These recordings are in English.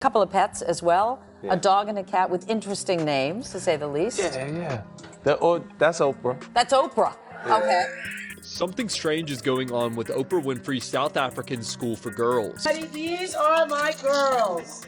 Couple of pets as well. Yeah. A dog and a cat with interesting names, to say the least. Yeah. That's Oprah. That's Oprah. Yeah. Okay. Something strange is going on with Oprah Winfrey's South African School for Girls. These are my girls.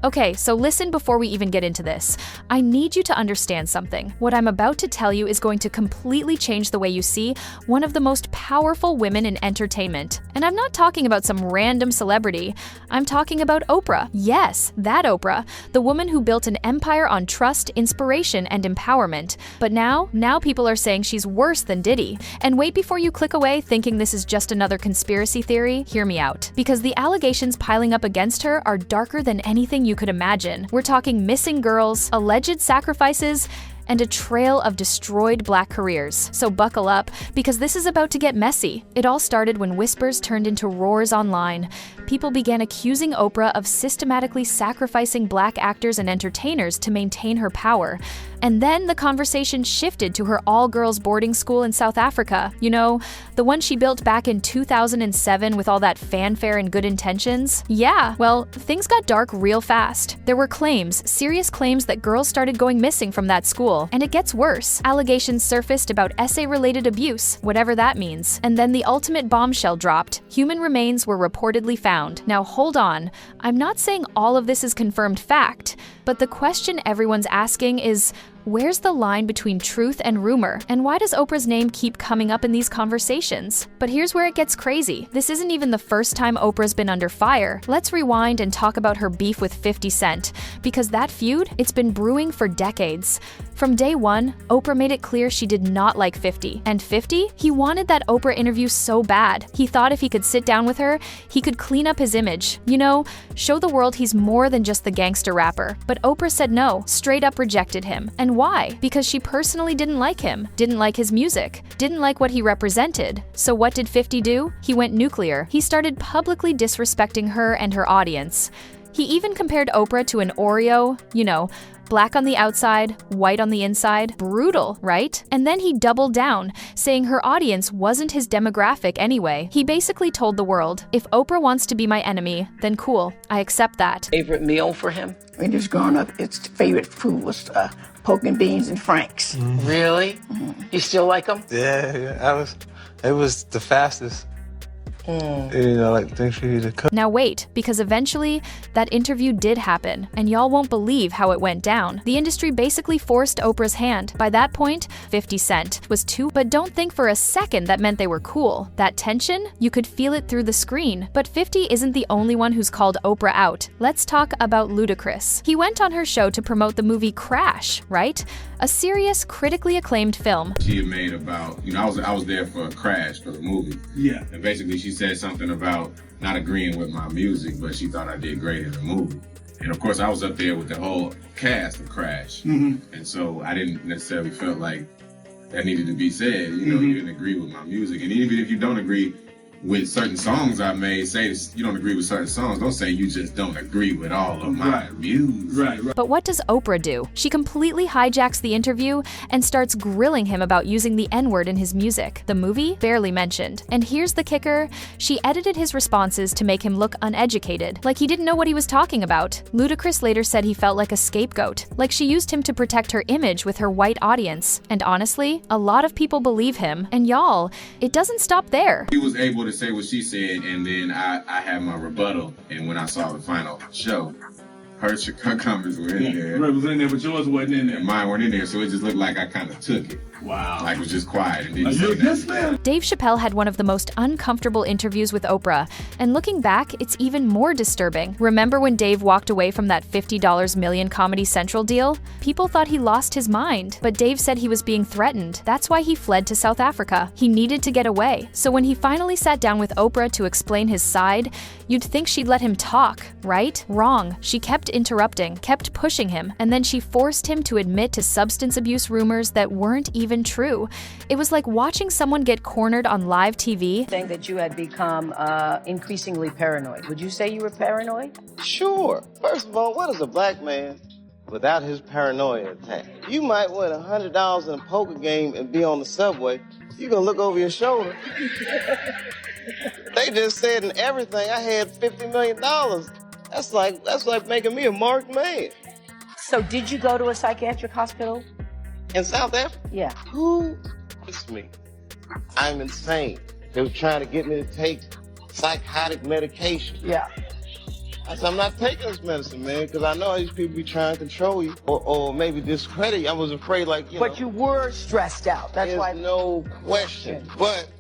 Okay, so listen before we even get into this. I need you to understand something. What I'm about to tell you is going to completely change the way you see one of the most powerful women in entertainment. And I'm not talking about some random celebrity. I'm talking about Oprah. Yes, that Oprah, the woman who built an empire on trust, inspiration, and empowerment. But now people are saying she's worse than Diddy. And wait before you click away thinking this is just another conspiracy theory, hear me out. Because the allegations piling up against her are darker than anything you could imagine. We're talking missing girls, alleged sacrifices, and a trail of destroyed Black careers. So buckle up, because this is about to get messy. It all started when whispers turned into roars online. People began accusing Oprah of systematically sacrificing Black actors and entertainers to maintain her power. And then the conversation shifted to her all-girls boarding school in South Africa. You know, the one she built back in 2007 with all that fanfare and good intentions? Yeah, well, things got dark real fast. There were claims, serious claims that girls started going missing from that school. And it gets worse. Allegations surfaced about essay-related abuse, whatever that means. And then the ultimate bombshell dropped. Human remains were reportedly found. Now hold on. I'm not saying all of this is confirmed fact, but the question everyone's asking is, where's the line between truth and rumor? And why does Oprah's name keep coming up in these conversations? But here's where it gets crazy. This isn't even the first time Oprah's been under fire. Let's rewind and talk about her beef with 50 Cent. Because that feud, it's been brewing for decades. From day one, Oprah made it clear she did not like 50. And 50? He wanted that Oprah interview so bad. He thought if he could sit down with her, he could clean up his image. You know, show the world he's more than just the gangster rapper. But Oprah said no, straight up rejected him. And why? Because she personally didn't like him, didn't like his music, didn't like what he represented. So what did 50 do? He went nuclear. He started publicly disrespecting her and her audience. He even compared Oprah to an Oreo, you know, black on the outside, white on the inside. Brutal, right? And then he doubled down, saying her audience wasn't his demographic anyway. He basically told the world, if Oprah wants to be my enemy, then cool, I accept that. Favorite meal for him? When he was growing up, his favorite food was pork and beans and Franks. Mm-hmm. Really? Mm-hmm. You still like him? Yeah. It was the fastest. You know, like things for you to cook. Now wait, because eventually, that interview did happen, and y'all won't believe how it went down. The industry basically forced Oprah's hand. By that point, 50 Cent was too, but don't think for a second that meant they were cool. That tension, you could feel it through the screen. But 50 isn't the only one who's called Oprah out. Let's talk about Ludacris. He went on her show to promote the movie Crash, right? A serious, critically acclaimed film. She had made about, you know, I was there for Crash for the movie. Yeah. And basically she said something about not agreeing with my music, but she thought I did great in the movie. And of course I was up there with the whole cast of Crash. Mm-hmm. And so I didn't necessarily feel like that needed to be said. You know, you didn't agree with my music. And even if you don't agree with certain songs I made, say you don't agree with certain songs, don't say you just don't agree with all of my music. Right. But what does Oprah do? She completely hijacks the interview and starts grilling him about using the N-word in his music. The movie? Barely mentioned. And here's the kicker. She edited his responses to make him look uneducated, like he didn't know what he was talking about. Ludacris later said he felt like a scapegoat, like she used him to protect her image with her white audience. And honestly, a lot of people believe him. And y'all, it doesn't stop there. He was able to say what she said, and then I had my rebuttal, and when I saw the final show, her comments were in there. Right, was in there, but yours wasn't in there. And mine weren't in there, so it just looked like I kind of took it. Wow. Like it was just quiet and didn't Are say you a yes nothing. man? Dave Chappelle had one of the most uncomfortable interviews with Oprah, and looking back, it's even more disturbing. Remember when Dave walked away from that $50 million Comedy Central deal? People thought he lost his mind, but Dave said he was being threatened. That's why he fled to South Africa. He needed to get away. So when he finally sat down with Oprah to explain his side, you'd think she'd let him talk, right? Wrong. She kept interrupting, kept pushing him, and then she forced him to admit to substance abuse rumors that weren't even true. It was like watching someone get cornered on live TV. Saying that you had become increasingly paranoid. Would you say you were paranoid? Sure. First of all, what is a black man without his paranoia attack. You might win $100 in a poker game and be on the subway. You're gonna look over your shoulder. They just said in everything I had $50 million. That's like making me a marked man. So did you go to a psychiatric hospital? In South Africa? Yeah. Who is me? I'm insane. They were trying to get me to take psychotic medication. Yeah. I said, I'm not taking this medicine, man, because I know these people be trying to control you or maybe discredit you. I was afraid, like, you know. But you were stressed out. That's There's why. no question. But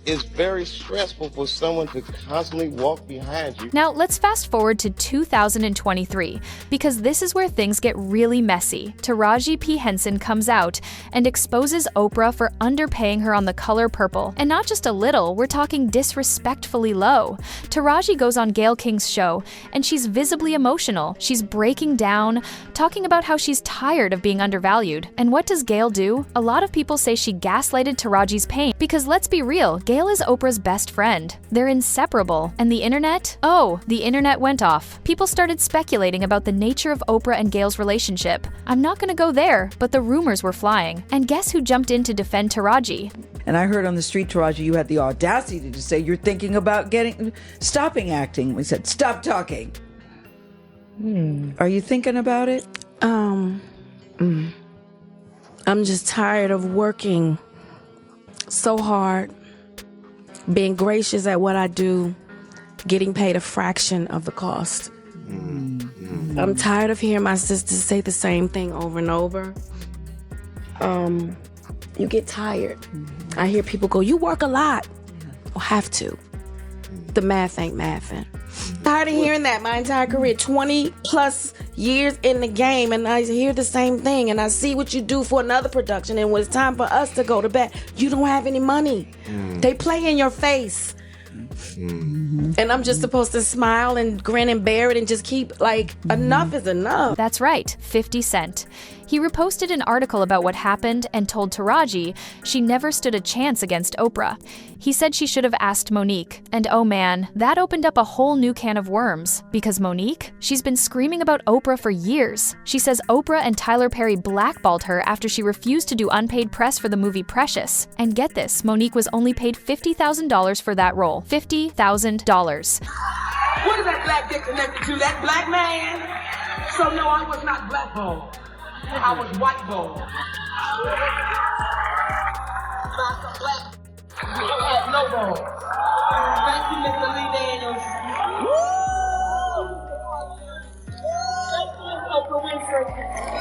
it's very stressful for someone to constantly walk behind you. Now, let's fast forward to 2023, because this is where things get really messy. Taraji P. Henson comes out and exposes Oprah for underpaying her on The Color Purple. And not just a little, we're talking disrespectfully low. Taraji goes on Gayle King's show, and she's visibly emotional. She's breaking down, talking about how she's tired of being undervalued. And what does Gayle do? A lot of people say she gaslighted Taraji's pain, because let's be real, Gayle is Oprah's best friend. They're inseparable. And the internet? Oh, the internet went off. People started speculating about the nature of Oprah and Gayle's relationship. I'm not gonna go there, but the rumors were flying. And guess who jumped in to defend Taraji? And I heard on the street, Taraji, you had the audacity to say you're thinking about stopping acting. We said, stop talking. Are you thinking about it? I'm just tired of working so hard, being gracious at what I do, getting paid a fraction of the cost. I'm tired of hearing my sisters say the same thing over and over. You get tired. I hear people go, you work a lot. I'll have to. The math ain't mathing. Tired of hearing that my entire career, 20 plus years in the game, and I hear the same thing, and I see what you do for another production, and when it's time for us to go to bed, you don't have any money. They play in your face. And I'm just supposed to smile and grin and bear it and just keep, like, enough is enough. That's right, 50 Cent. He reposted an article about what happened and told Taraji she never stood a chance against Oprah. He said she should have asked Monique. And oh man, that opened up a whole new can of worms. Because Monique, she's been screaming about Oprah for years. She says Oprah and Tyler Perry blackballed her after she refused to do unpaid press for the movie Precious. And get this, Monique was only paid $50,000 for that role. $50,000. What is that black dick connected to? That black man? So no, I was not blackballed. I was whiteballed. Not the black. I had no balls. Thank you, Mr. Lee Daniels. Thank you, Miss Oprah Winfrey.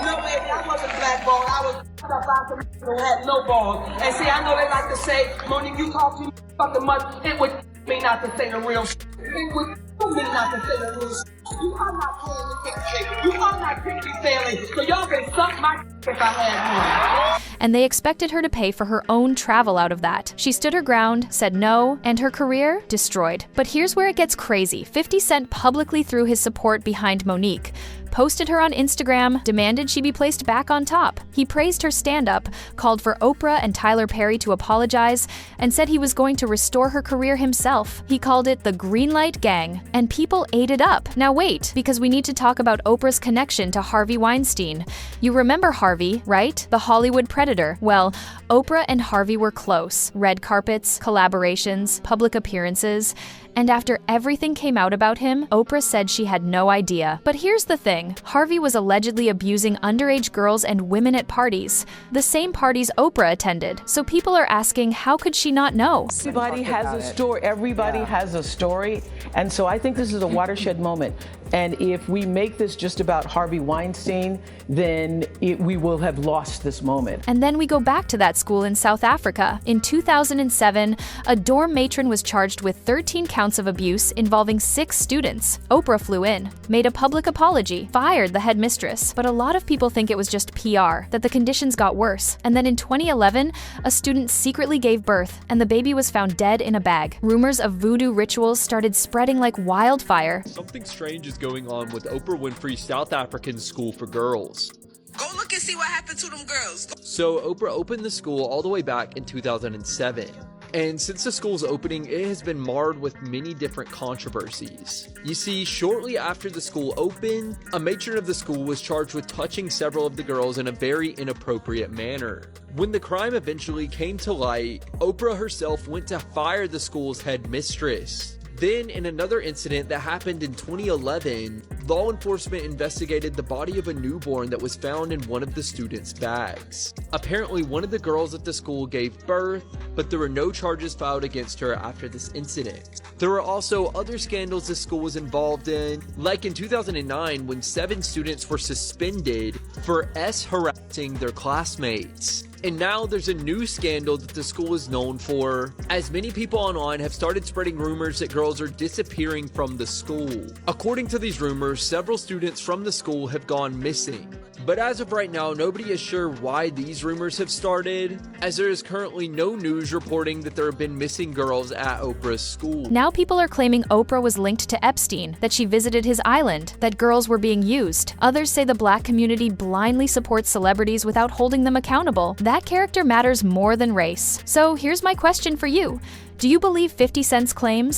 No, baby, I wasn't blackballed. I was about some who had no balls. And see, I know they like to say, Monique, you talk too fucking much. It would me not to say the real shit. It would me not to say the real shit. You are not playing with this. You are not treating me fairly. So y'all can suck my if I had one. And they expected her to pay for her own travel out of that. She stood her ground, said no, and her career destroyed. But here's where it gets crazy. 50 Cent publicly threw his support behind Monique, posted her on Instagram, demanded she be placed back on top. He praised her stand-up, called for Oprah and Tyler Perry to apologize, and said he was going to restore her career himself. He called it the Greenlight Gang, and people ate it up. Now wait, because we need to talk about Oprah's connection to Harvey Weinstein. You remember Harvey, right? The Hollywood predator. Well, Oprah and Harvey were close. Red carpets, collaborations, public appearances. And after everything came out about him, Oprah said she had no idea. But here's the thing. Harvey was allegedly abusing underage girls and women at parties, the same parties Oprah attended. So people are asking, how could she not know? Everybody has a story. Everybody has a story. And so I think this is a watershed moment. And if we make this just about Harvey Weinstein, then we will have lost this moment. And then we go back to that school in South Africa. In 2007, a dorm matron was charged with 13 counts of abuse involving 6 students. Oprah flew in, made a public apology, fired the headmistress. But a lot of people think it was just PR, that the conditions got worse. And then in 2011, a student secretly gave birth, and the baby was found dead in a bag. Rumors of voodoo rituals started spreading like wildfire. Something strange is going on with Oprah Winfrey's South African school for girls. Go look and see what happened to them girls. So Oprah opened the school all the way back in 2007. And since the school's opening, it has been marred with many different controversies. You see, shortly after the school opened, a matron of the school was charged with touching several of the girls in a very inappropriate manner. When the crime eventually came to light, Oprah herself went to fire the school's headmistress. Then, in another incident that happened in 2011, law enforcement investigated the body of a newborn that was found in one of the students' bags. Apparently, one of the girls at the school gave birth, but there were no charges filed against her after this incident. There were also other scandals the school was involved in, like in 2009 when 7 students were suspended for harassing their classmates. And now there's a new scandal that the school is known for, as many people online have started spreading rumors that girls are disappearing from the school. According to these rumors, several students from the school have gone missing. But as of right now, nobody is sure why these rumors have started, as there is currently no news reporting that there have been missing girls at Oprah's school. Now people are claiming Oprah was linked to Epstein, that she visited his island, that girls were being used. Others say the Black community blindly supports celebrities without holding them accountable. That character matters more than race. So here's my question for you. Do you believe 50 Cent's claims?